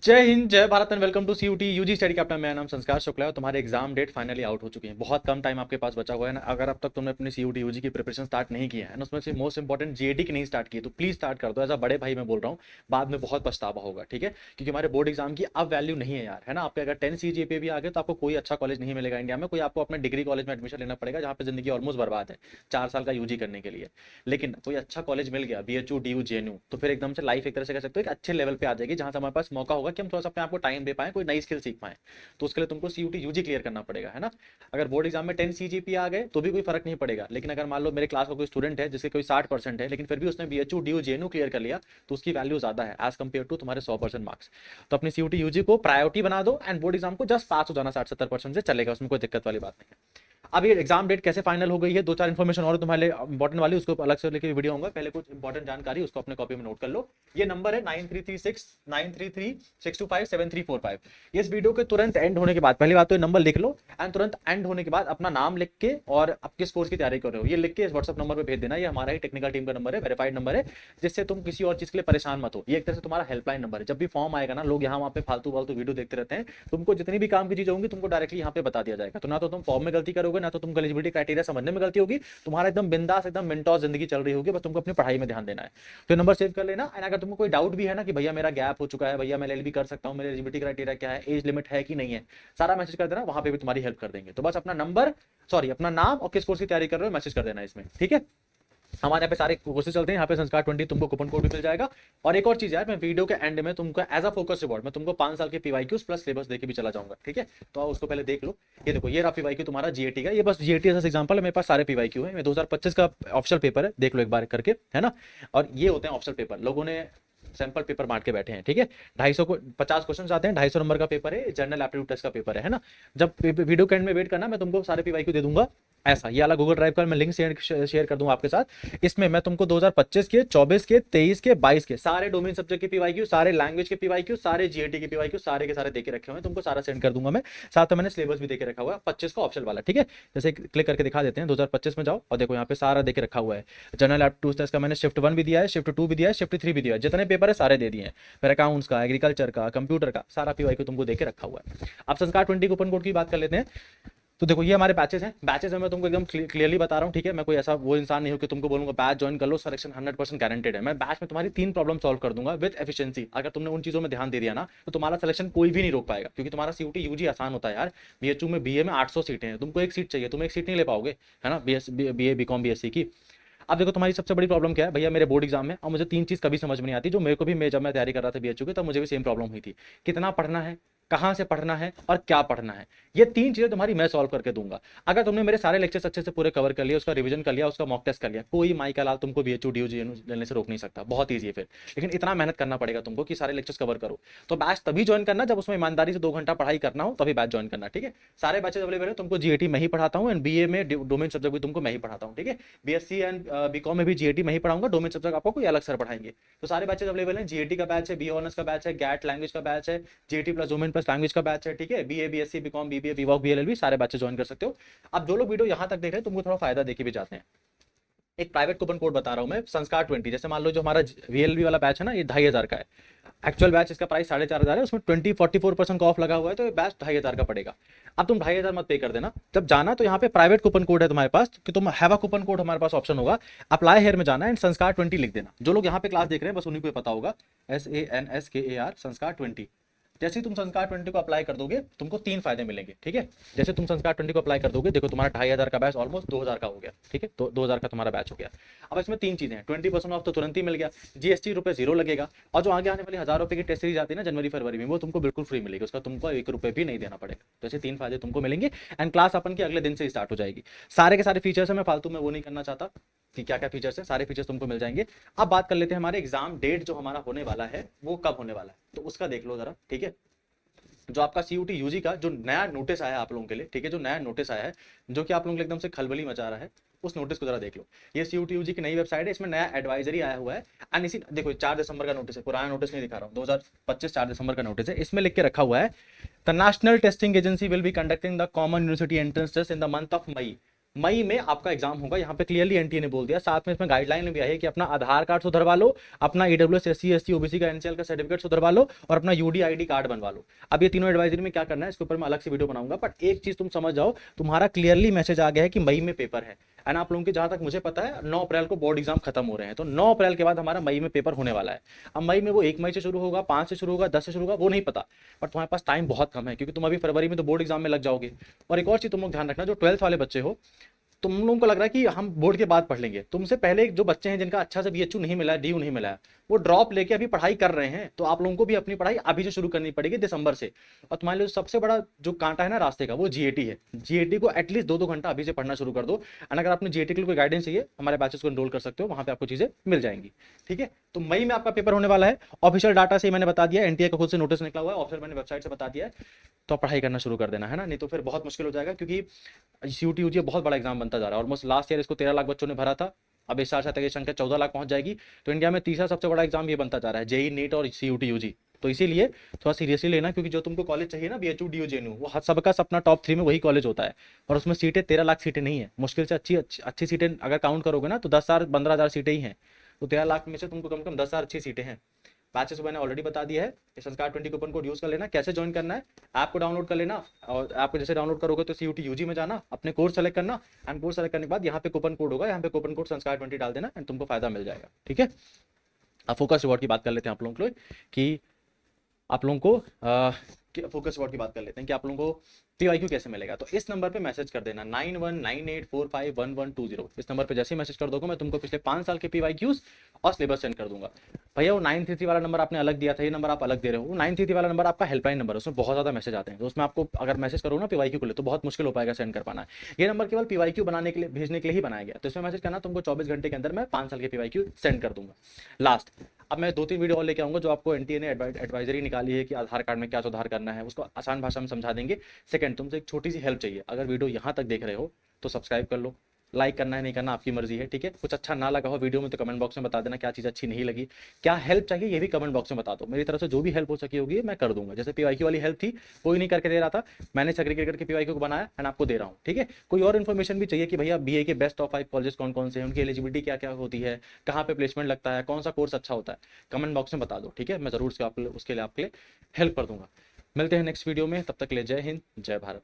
जय हिंद, जय Bharat and welcome to CUET UG study captain. मेरा नाम संस्कार शुक्ला है और तुम्हारे एग्जाम डेट फाइनली आउट हो चुकी है। बहुत कम टाइम आपके पास बचा हुआ है ना। अगर अब तक तुमने अपनी सीयूटी यूजी की प्रिपरेशन स्टार्ट नहीं किया है ना, उसमें से मोस्ट इंपॉर्टेंट जीएडी की नहीं स्टार्ट की, तो प्लीज स्टार्ट कर दो। एज अ बड़े भाई मैं बोल रहा हूँ, बाद में बहुत पछतावा होगा, ठीक है। क्योंकि हमारे बोर्ड एग्जाम की अब वैल्यू नहीं है यार, है ना। आपके अगर 10 सीजीपीए भी आ गए तो आपको कोई अच्छा कॉलेज नहीं मिलेगा इंडिया में। कोई आपको अपने डिग्री कॉलेज में एडमिशन लेना पड़ेगा जहाँ पे जिंदगी ऑलमोस्ट बर्बाद है 4 साल का यूजी करने के लिए। लेकिन कोई अच्छा कॉलेज मिल गया, बीएचयू डीयू जेएनयू, तो फिर एकदम से लाइफ एक तरह से कह सकते हो एक अच्छे लेवल पे आ जाएगी, जहां से हमारे पास मौका होगा कि हम थोड़ा सा अपने आप को टाइम दे पाए, कोई नई स्किल सीख पाए। तो उसके लिए तुमको सीयूटी यूजी क्लियर करना पड़ेगा, है ना। अगर बोर्ड एग्जाम में 10 सीजीपी आ गए तो भी कोई फर्क नहीं पड़ेगा। लेकिन अगर मान लो मेरे क्लास का कोई स्टूडेंट है जिसके कोई 60% है, लेकिन फिर भी उसने बीएचयू डीयू जेएनयू क्लियर कर लिया, तो उसकी वैल्यू ज्यादा है एज कम्पेयर टू तुम्हारे 100% मार्क्स। तो अपनी सीयूटी यूजी को प्रायोरिटी बना दो एंड बोर्ड एग्जाम को जस्ट पास हो जाना 60-70% से चलेगा, उसमें कोई दिक्कत वाली बात नहीं है। अब ये एग्जाम डेट कैसे फाइनल हो गई है, दो चार इन्फॉर्मेशन और तुम्हारे लिए इंपॉर्टेंट वाली, उसको अलग से लेके वीडियो होगा। पहले कुछ इंपॉर्टेंट जानकारी उसको अपने कॉपी में नोट कर लो। ये नंबर है 9336 933 625 7345। इस वीडियो के तुरंत एंड होने के बाद पहली बात तो ये नंबर लिख लो एंड तुरंत एंड होने के बाद अपना नाम लिख के और आप किस कोर्स की तैयारी कर रहे हो ये लिख के इस व्हाट्सअप नंबर पे भेज देना। ये हमारा ही टेक्निकल टीम का नंबर है, वेरीफाइड नंबर है, जिससे तुम किसी और चीज के लिए परेशान मत हो। ये एक तरह से तुम्हारा हेल्पलाइन नंबर है। जब भी फॉर्म आएगा ना, लोग यहाँ वहाँ पे फालतू फालतू वीडियो देखते रहते हैं, तुमको जितनी भी काम की चीज होंगी तुमको डायरेक्टली यहाँ पे बता दिया जाएगा। तो ना तो तुम फॉर्म में गलती करोगे, ना तो तुम एलिजिबिलिटी क्राइटेरिया समझने में गलती होगी। तुम्हारा एकदम बिंदास एकदम मिनटॉस जिंदगी चल रही होगी, बस तुमको अपनी पढ़ाई में ध्यान देना है। तो नंबर सेव कर लेना। एंड अगर तुमको कोई डाउट भी है ना कि भैया मेरा गैप हो चुका है, भैया मैं एलएलबी कर सकता हूँ, मेरे एलिजिबिलिटी क्राइटेरिया क्या है, एज लिमिट है कि नहीं है, सारा मैसेज कर देना, वहां पे भी तुम्हारी हेल्प कर देंगे। तो बस अपना नंबर, सॉरी अपना नाम और किस कोर्स की तैयारी कर रहे हो मैसेज कर देना इसमें, ठीक है। हमारे यहाँ पे सारे कोर्सेज चलते हैं, यहाँ पे संस्कार 20 तुमको कूपन कोड भी मिल जाएगा। और एक और चीज यार, मैं वीडियो के एंड में तुमको एज अ फोकस रिवॉर्ड मैं तुमको 5 साल के पीवाईक्यूज प्लस सिलेबस देके भी चला जाऊंगा, ठीक है। तो आओ उसको पहले देख लो। ये देखो, ये रहा पीवाईक्यू तुम्हारा जीएटी का। ये बस जीएटी एज एग्जांपल है, मेरे पास सारे पीवाईक्यू है। 2025 का ऑप्शनल पेपर है, देख लो एक बार करके, है ना। और ये होते हैं ऑप्शनल पेपर, लोगों ने सैंपल पेपर बांट के बैठे हैं, ठीक है। 250 को 50 क्वेश्चन आते हैं, 250 नंबर का पेपर है, जनरल एप्टीट्यूड टेस्ट का पेपर है ना। जब वीडियो के एंड में वेट करना, मैं तुमको सारे पीवाईक्यू दे दूंगा। ऐसा ये वाला गूगल ड्राइव का मैं लिंक शेयर कर दूंगा आपके साथ। इसमें मैं तुमको 2025 के, 24 के, 23 के, 22 के सारे डोमेन सब्जेक्ट के पीवाईक्यू, सारे लैंग्वेज के पीवाईक्यू, सारे जीएटी के पीवाईक्यू, सारे के सारे देके रखे हुए हैं, तुमको सारा सेंड कर दूंगा मैं। साथ में मैंने सिलेबस भी देके रखा हुआ है 25 का ऑप्शनल वाला, ठीक है। जैसे क्लिक करके दिखा देते हैं, 2025 में जाओ और देखो यहाँ पे सारा देके रखा हुआ है। जनरल एप्टीट्यूड टेस्ट का मैंने शिफ्ट 1 भी दिया है, शिफ्ट 2 भी दिया है, शिफ्ट 3 भी दिया है, जितने पेपर है सारे दे दिए हैं। फिर अकाउंट्स का, एग्रीकल्चर का, कंप्यूटर का सारा पीवाईक्यू तुमको देके रखा हुआ है। अब संस्कार 20 कूपन कोड की बात कर लेते हैं। तो देखो ये हमारे बैचेस हैं। बैचेस में मैं तुमको एकदम क्लियरली बता रहा हूँ, ठीक है। मैं कोई ऐसा वो इंसान नहीं हूँ कि तुमको बोलूंगा बैच ज्वाइन कर लो, सिलेक्शन 100% गारंटेड है। मैं बैच में तुम्हारी 3 प्रॉब्लम सॉल्व कर दूंगा विद एफिशिएंसी। अगर तुमने उन चीजों में ध्यान दे दिया ना, तो तुम्हारा सिलेक्शन कोई भी नहीं रोक पाएगा, क्योंकि तुम्हारा सीयूटी यूजी आसान होता है यार। बीएचयू में बीए में 800 सीटें हैं, तुमको एक सीट चाहिए, तुम एक सीट नहीं ले पाओगे, है ना। बीए बीकॉम बीएससी की। अब देखो तुम्हारी सबसे बड़ी प्रॉब्लम क्या है भैया, मेरे बोर्ड एग्जाम में और मुझे 3 चीज कभी समझ में नहीं आती, जो मेरे को भी, मैं जब मैं तैयारी कर रहा था बीएचयू की, तब मुझे भी सेम प्रॉब्लम हुई थी। कितना पढ़ना है, कहां से पढ़ना है और क्या पढ़ना है, ये 3 चीजें तुम्हारी मैं सॉल्व करके दूंगा। अगर तुमने मेरे सारे लेक्चर्स अच्छे से पूरे कवर कर लिया, उसका रिवीजन कर लिया, उसका मॉक टेस्ट कर लिया, कोई माई का लाल तुमको बीएचयू डीयू लेने से रोक नहीं सकता। बहुत ईजी है फिर, लेकिन इतना मेहनत करना पड़ेगा तुमको कि सारे लेक्चर्स कवर करो। तो बैच तभी ज्वाइन करना जब उसमें ईमानदारी से 2 घंटा पढ़ाई करना हो, तभी बैच ज्वाइन करना, ठीक है। सारे बैचेस अवेलेबल है, तुमको जीएटी में ही पढ़ाता हूँ एंड बीए में डोमेन सब्जेक्ट भी तुमको मैं ही पढ़ाता हूँ, ठीक है। बीएससी एंड बीकॉम में भी जीएटी में ही पढ़ाऊंगा, डोमेन सब्जेक्ट आपको कोई अलग सर पढ़ाएंगे। तो सारे बैचेस अवेलेबल हैं। जीएटी का बैच है, बी ऑनर्स का बैच है, गैट लैंग्वेज का बैच है, GAT plus domain plus language का बैच है, ठीक है। BA BSc BCom BBA BVoc BLLB सारे बैचेस ज्वाइन कर सकते हो। अब जो लोग वीडियो यहां तक देख रहे हैं, तुमको थोड़ा फायदा देके भी जाते हैं। एक प्राइवेट कूपन कोड बता रहा हूं मैं, संस्कार 20। जैसे मान लो जो हमारा वीएलबी वाला बैच है ना, ये 2500 का है। एक्चुअल बैच इसका प्राइस 4500 है, उसमें 20-44% का ऑफ लगा हुआ है, तो ये बैच 2500 का पड़ेगा। अब तुम 2500 मत पे कर देना, जब जाना तो यहाँ पे प्राइवेट कूपन कोड है तुम्हारे पास, कि तुम हैव अ कूपन कोड, हमारे पास ऑप्शन होगा, अप्लाई हेयर में जाना एंड संस्कार 20 लिख देना। जो लोग यहाँ पे क्लास देख रहे हैं बस उन्हीं को पता होगा, SANSKAR संस्कार 20। जैसे ही तुम संस्कार 20 को अप्लाई कर दोगे, तुमको 3 फायदे मिलेंगे, ठीक है। जैसे तुम संस्कार 20 को अप्लाई कर दोगे, देखो तुम्हारा 2500 का बैच ऑलमोस्ट 2000 का हो गया, ठीक है। तो 2000 का तुम्हारा बैच हो गया। अब इसमें 3 चीजें हैं, 20% ऑफ तो तुरंत ही मिल गया, जीएसटी रुपए 0 लगेगा, और जो आगे आने वाली 1000 रुपए की टेस्ट सीरीज आती है ना जनवरी फरवरी में, वो तुमको बिल्कुल फ्री मिलेगी, उसका तुमको 1 रुपए भी नहीं देना पड़ेगा। तो ऐसे 3 फायदे तुमको मिलेंगे एंड क्लास अपन की अगले दिन से स्टार्ट हो जाएगी। सारे के सारे फीचर्स है, मैं फालतू में वो नहीं करना चाहता कि क्या क्या फीचर्स है, सारे फीचर्स तुमको मिल जाएंगे। अब बात कर लेते हैं हमारे एग्जाम डेट जो हमारा होने वाला है वो कब होने वाला है, तो उसका देख लो जरा, ठीक है। जो आपका सीयूटी यूजी का जो नया नोटिस आया है आप लोगों के लिए, ठीक है, जो नया नोटिस आया है, जो कि आप लोगों के लिए एकदम से खलबली मचा रहा है, उस नोटिस को जरा देख लो। ये सीयूटी यूजी की नई वेबसाइट है, इसमें नया एडवाइजरी आया हुआ है। एंड इसी देखो 4 दिसंबर का नोटिस है, पुराना नोटिस नहीं दिखा रहा हूँ, 2025 4 दिसंबर का नोटिस है। इसमें लिख के रखा हुआ है, the National Testing Agency will be conducting the Common University Entrance Test in the month of May. मई में आपका एग्जाम होगा, यहाँ पे क्लियरली एनटीए ने बोल दिया। साथ में इसमें गाइडलाइन में भी आई है कि अपना आधार कार्ड सुधरवा लो, अपना ईडब्ल्यूएस एससी एसटी ओबीसी का एनसीएल का सर्टिफिकेट सुधरवा लो और अपना यूडीआईडी कार्ड बनवा लो। अब ये तीनों एडवाइजरी में क्या करना है इसके ऊपर मैं अलग से वीडियो बनाऊंगा, बट एक चीज तुम समझ जाओ, तुम्हारा क्लियरली मैसेज आ गया है कि मई में पेपर है। एंड आप लोगों के जहां तक मुझे पता है 9 अप्रैल को बोर्ड एग्जाम खत्म हो रहे हैं, तो 9 अप्रैल के बाद हमारा मई में पेपर होने वाला है। अब मई में वो 1 मई से शुरू होगा, 5 से शुरू होगा, 10 से शुरू होगा, वो नहीं पता, बट तुम्हारे पास टाइम बहुत कम है क्योंकि तुम अभी फरवरी में तो बोर्ड एग्जाम में लग जाओगे। और एक और चीज तुम लोग ध्यान रखना, जो 12th वाले बच्चे हो, तुम लोगों को लग रहा है कि हम बोर्ड के बाद पढ़ लेंगे, तुमसे पहले जो बच्चे हैं जिनका अच्छा से बीएचयू नहीं मिला है, डीयू नहीं मिला है, वो ड्रॉप लेके अभी पढ़ाई कर रहे हैं, तो आप लोगों को भी अपनी पढ़ाई अभी से शुरू करनी पड़ेगी दिसंबर से। और तुम्हारे लिए सबसे बड़ा जो कांटा है ना रास्ते का, वो जीएटी है। जीएटी को एटलीस्ट 2-2 घंटा अभी से पढ़ना शुरू कर दो। एंड अगर आपने जीएटी के लिए कोई गाइडेंस चाहिए, हमारे बैचेस को एनरोल कर सकते हो, वहां पे आपको चीजें मिल जाएंगी। ठीक है, तो मई में आपका पेपर होने वाला है। ऑफिशियल डाटा से मैंने बता दिया, एनटीए का खुद से नोटिस निकला हुआ है, ऑफिशियल मैंने वेबसाइट से बता दिया है, तो आप पढ़ाई करना शुरू कर देना है ना, नहीं तो फिर बहुत मुश्किल हो जाएगा। क्योंकि सीयूटी यूजी बहुत बड़ा एग्जाम बनता जा रहा है। ऑलमोस्ट लास्ट ईयर इसको 13 लाख बच्चों ने भरा था, अब इस साल शायद ये संख्या 14 लाख पहुंच जाएगी। तो इंडिया में तीसरा सबसे बड़ा एग्जाम ये बनता जा रहा है, जेई नीट और सीयूटी यूजी। तो इसीलिए थोड़ा सीरियसली लेना, क्योंकि जो तुमको कॉलेज चाहिए ना, बीएचयू डीयू जेएनयू, वो सबका सपना टॉप 3 में वही कॉलेज होता है। और उसमें सीटें 13 लाख सीटें नहीं है, मुश्किल से अच्छी सीटें अगर काउंट करोगे ना तो 10,000 15,000 सीटें ही हैं। तो 13 लाख में से तुमको कम से कम 10,000 अच्छी सीटें हैं। बैचेस मैंने ऑलरेडी बता दिया है, संस्कार 20 कूपन कोड यूज कर लेना। कैसे ज्वाइन करना है, ऐप को डाउनलोड कर लेना, और ऐप को जैसे डाउनलोड करोगे तो सीयूटी यूजी में जाना, अपने कोर्स सेलेक्ट करना, एंड कोर्स सेलेक्ट करने के बाद यहाँ पे कूपन कोड होगा, यहाँ पे कूपन कोड संस्कार 20 डाल देना, एंड तुमको फायदा मिल जाएगा। ठीक है, अब फोकस रिवॉर्ड की बात कर लेते हैं आप लोगों को, कि आप लोगों को फोकस रिवॉर्ड की बात कर लेते हैं कि आप लोगों को पीवाईक्यू कैसे मिलेगा। तो इस नंबर पे मैसेज कर देना 9198451120। इस नंबर पे जैसे ही मैसेज कर दोगे मैं तुमको पिछले 5 साल के पीवाईक्यूज और सिलेबस सेंड कर दूंगा। भैया वो 933 वाला नंबर आपने अलग दिया था, ये नंबर आप अलग दे रहे हो। 933 वाला नंबर आपका हेल्पलाइन नंबर है, उसमें बहुत ज्यादा मैसेज आते हैं, तो उसमें आपको अगर मैसेज करो ना पीवाईक्यू को ले तो बहुत मुश्किल हो पाएगा सेंड कर पाना है। ये नंबर केवल पीवाईक्यू बनाने के लिए, भेजने के लिए ही बनाया गया, तो इसमें मैसेज करना, तुमको 24 घंटे के अंदर मैं 5 साल के पीवाईक्यू सेंड कर दूंगा। लास्ट, अब मैं 2-3 वीडियो और लेके आऊंगा जो आपको एनटीए ने एडवाइजरी निकाली है कि आधार कार्ड में क्या सुधार करना है, उसको आसान भाषा में समझा देंगे। सेकंड, तुमसे एक छोटी सी हेल्प चाहिए, अगर वीडियो यहाँ तक देख रहे हो तो सब्सक्राइब कर लो, लाइक करना है नहीं करना आपकी मर्जी है। ठीक है, कुछ अच्छा ना लगा हो वीडियो में तो कमेंट बॉक्स में बता देना, क्या चीज़ अच्छी नहीं लगी, क्या हेल्प चाहिए ये भी कमेंट बॉक्स में बता दो। मेरी तरफ से जो भी हेल्प हो सकी होगी मैं कर दूंगा। जैसे पीवाईक्यू वाली हेल्प थी, कोई नहीं करके दे रहा था, मैंने सेग्रीगेट करके पीवाईक्यू को बनाया एंड आपको दे रहा हूँ। ठीक है, कोई और इन्फॉर्मेशन भी चाहिए कि भैया बीए के बेस्ट टॉप 5 कॉलेज कौन कौन से हैं, उनकी एलिजिबिलिटी क्या क्या होती है, कहाँ पे प्लेसमेंट लगता है, कौन सा कोर्स अच्छा होता है, कमेंट बॉक्स में बता दो। ठीक है, मैं जरूर उसके लिए आपके लिए हेल्प कर दूंगा। मिलते हैं नेक्स्ट वीडियो में, तब तक के लिए जय हिंद जय भारत।